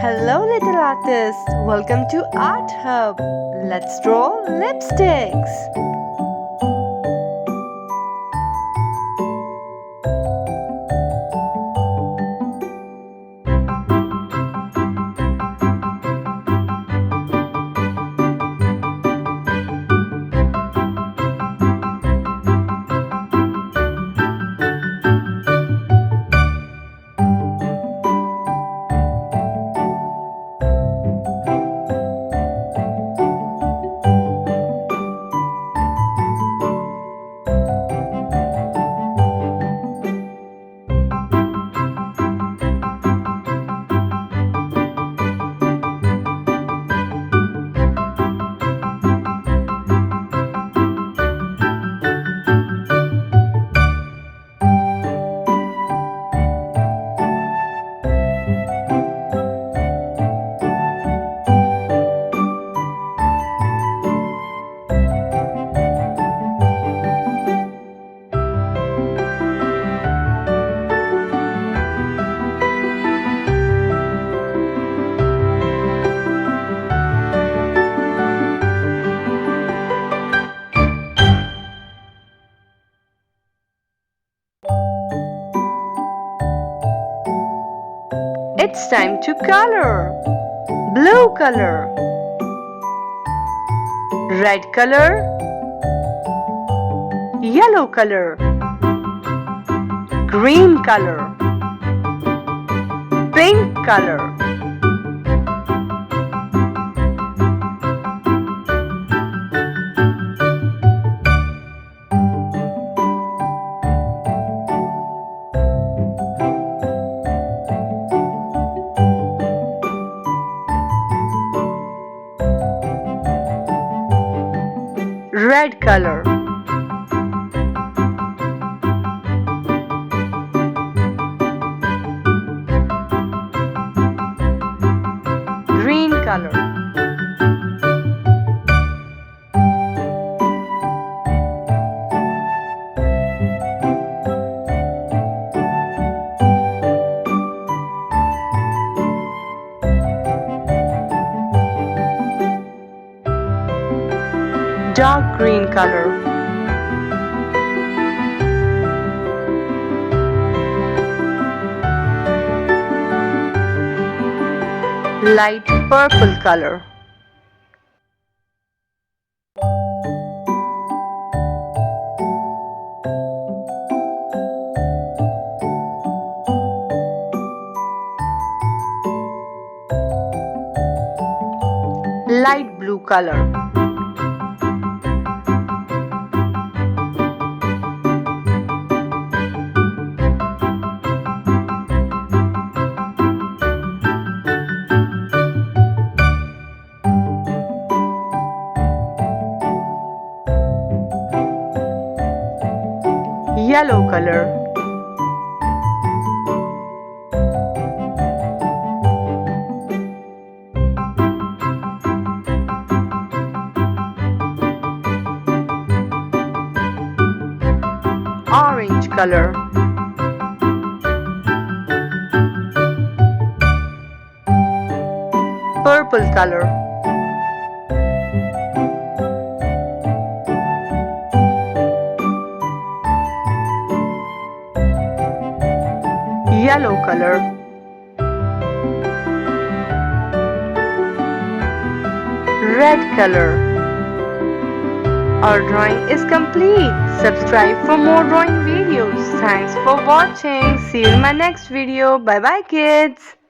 Hello little artists, welcome to Art Hub. Let's draw lipsticks. It's time to color. Blue color, red color, yellow color, green color, pink color, red color, green color, dark green color, light purple color, light blue color, yellow color, orange color, purple color, yellow color, red color. Our drawing is complete. Subscribe for more drawing videos. Thanks for watching. See you in my next video. Bye bye kids.